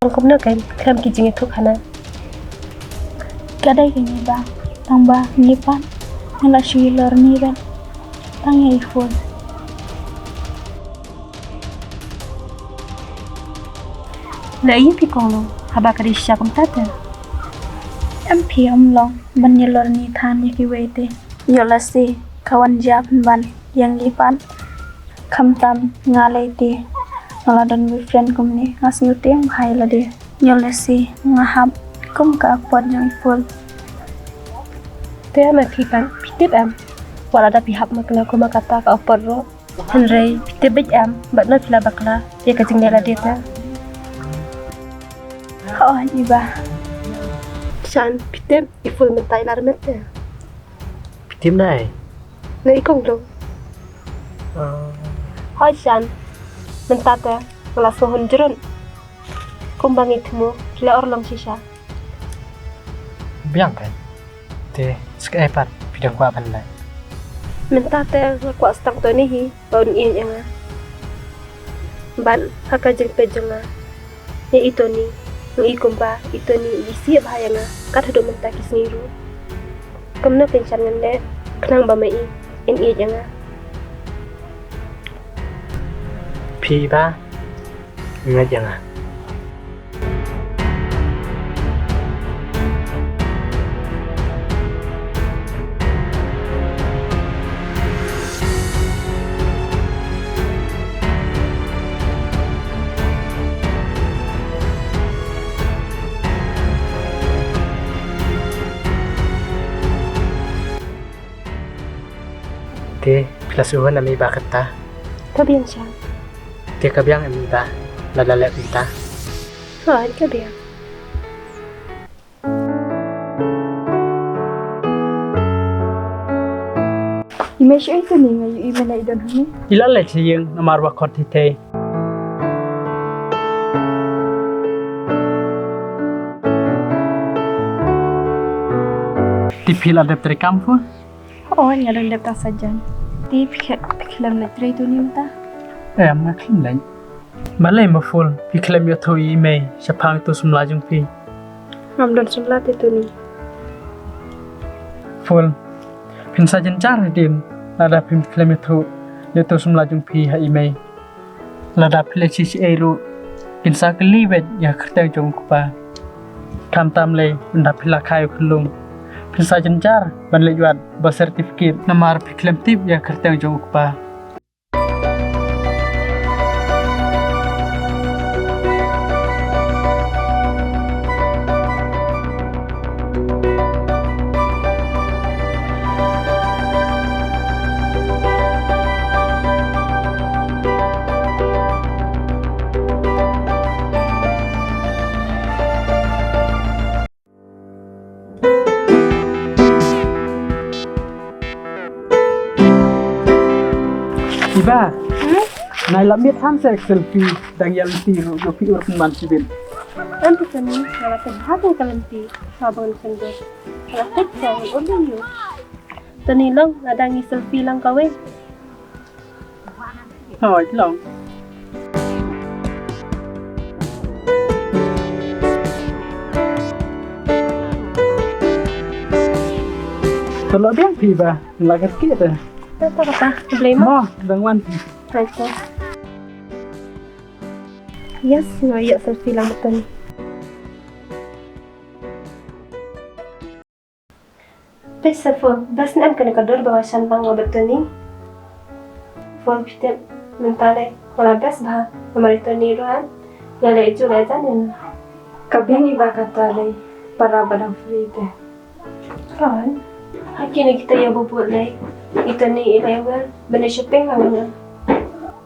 tang kum nak kan kram ki jing itu khana Kadai kini ba tang ba ni pan ngala shiler ni ben tang yai phone na yi pi kong lo haba kari sha kum tata em phi om long ban yeler ni than ye ki wei te yola si kawan jap ban yang li pan kham tam nga lei te ngala dan wi friend kum ni ngas nyu teng hai la de yola si nga hap kum ka pot yang full te ma pi pan pitip am wala da pi hap ma kena ko ma kata ka opor ro henrei pitip bej am ba na fila bakla ye ka jing la de ta oh ni ba shan pitip iful mentai lar mete Tim này na ikong lo hoi shan mentata ngala so honjron kumbang itmu fila or long sisa biang kan te skype bidang kwa ban lại mentata kwa stang to ni hi baun i yang ban haka jeng pe jonga ni ito ni ngi kumba ito ni isi bahayanga kat hado menta kisniru kamna penchan ngande knang ba mai in i yang phi ba nghe chẳng à te plus uwan ami bakit ta kabiang shan te kabyang ami ba lalala kita ha kabiang image itu ni ngai email ai don huni ilala chiyeng namar wa khot te ti phila dep tre kampu oh ni ada laptop saja di film letri tu ni ta mà khinh lạnh mà lấy mà full vì khi làm yêu thôi email sẽ phang tôi xung lại chung phi ngam don sumla te tu ni full pin sa jen char din là đã pin khi làm yêu thôi yêu tôi xung lại chung phi hay email là đã pin lấy chi chi elu pin sa cái li về ya khởi đầu chung kupa tham tam lấy mình đã pin là khai khun lung pin sa jen char ban lấy yuat ba certificate namar pin khi làm tiếp ya khởi đầu chung kupa Iba, nai la mit tham se selfie dang yal tiru yo pi ur man sibin. an tu kan ngala te bhaga kalanti sabon sendo ngala tek sa odin yo tani long adangi selfie lang kawe Hỏi lòng. Kalau biang pi ba, lagat kita. ta kata blame Mo, dang wan. right yes ngaya selfie lang betul Pesa for bas nam kena kador bawasan bang betul ni for kita mentale wala bas bah namarito ni rohan yale itu letan ni kabiang iba kata lay para badang free te kan hakina kita ya bubut lay ito ni ilayawal bana shopping lang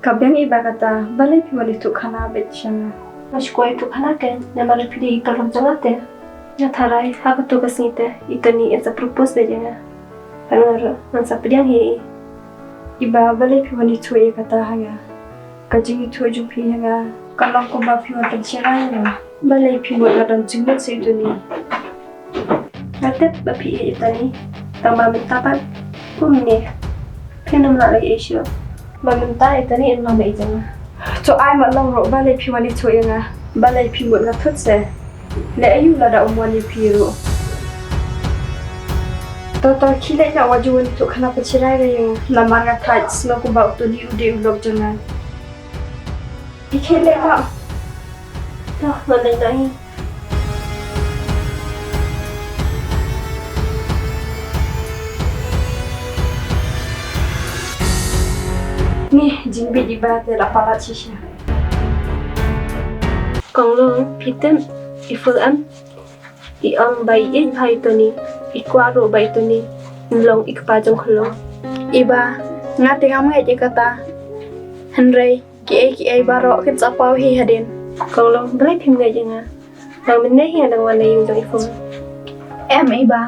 kabiang iba kata balay piwali tu khana bet shanga mas ko itu khana kan namar pidi kalong jangate ya tharai ha tu kasite ito ni it's a propose be janga kanor man sa pidyang hi iba balay piwali tu e kata hanga kajing tu ju pi hanga kalong ko ba piwa tan chira na balay piwa na dan jingmat se itu ni Natep bapi ito ni tamba mentapan kumne pinam na lagi isyo Maminta ito ni in mama ito nga cho ai mà long ro ba le phi wani cho yanga ba le phi mo na thut se le ayu la da umwani phi ro to khi le na wajun to khana pachirai re yung na manga thai sno ko ba to ni ude ulok jana ikhele na to manai nai ni jingbi di ba te la pala chi sha Kong lo pitem iful am I ang bay in hai to ni ikwa ro bay to ni long ikpa jong khlo iba nga te ngam nge je kata hanrei ki ai ba ro ket sa pau hi hadin Kong lo blai phim ngai jinga nang min ne hian nang wan nei yung jong ifum em iba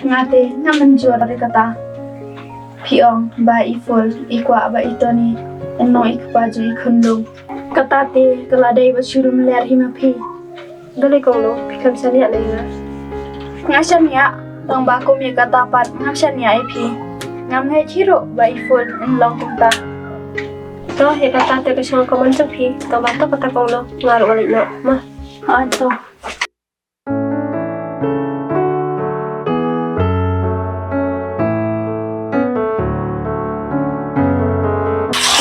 nga te ngam man jo la kata Piong ba ifol ikwa ba itoni enno ikpa ju ikhundung kata te kala dai ba shurum ler hima phi dale kong lo phikam sania nei na ngashan ya tong ba ko mi kata pat ngashan ya phi ngam ngai chiro ba ifol en long kum ta to he kata te ka shang komon jong phi to ba to kata kong lo ngar wali na ma ha to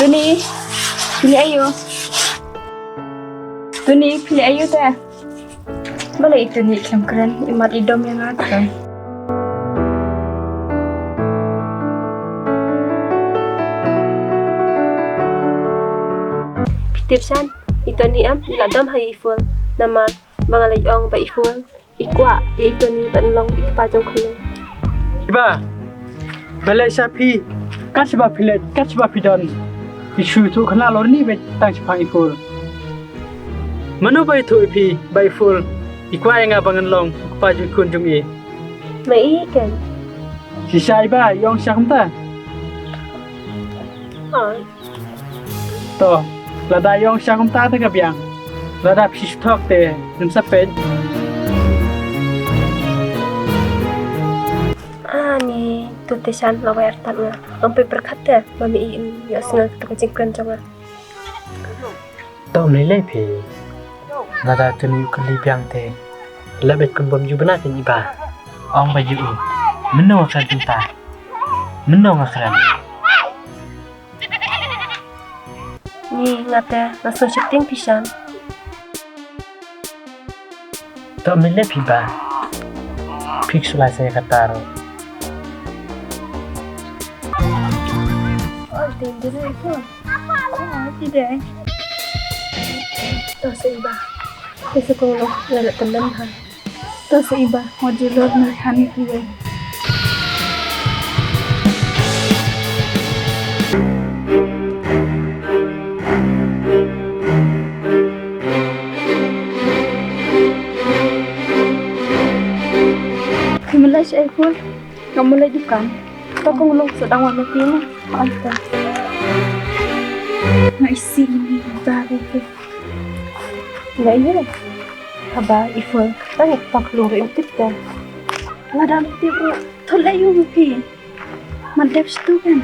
Tuni, pilih ayu. Tuni, pilih ayu teh. Boleh itu ni iklam keren, imat idom yang ada. pitip san ito ni am ladam hai iful nama mangalay ong ba iful ikwa ito ni ban long ikpa jong khlo Iba balai sapi kasba pilet kasba pidon isu tu khana lor ni be tang chpa ikul manu bai thu ipi bai full ikwa nga bangan long pa ju kun jung e mai ken si sai ba yong sham ta to lada yong sham ta ta ka biang lada phi thok te nim sa pe ni tutesan lawai artan nga ampe berkata mami in ya sengal kita jingkan jangan to nei le phi lada tuni kali biang te labet kun bom ju bana tin iba ong ba ju menno kan tinta menno ngakran ni ngate naso shifting pisan to nei le phi ba pixel saya kataro Tidak itu. Tidak. to sa iba kasi kung lo lala tanan ha To sa iba, modular na hani kiwe. Mulai siya ikul, nggak mulai dukan. To kung lo sedang wala pino, anta. Naisi ini bago ko. nga iya haba iful tangik paklong rin tipta Ladang tibu, tolak yung pi. Mantap situ kan.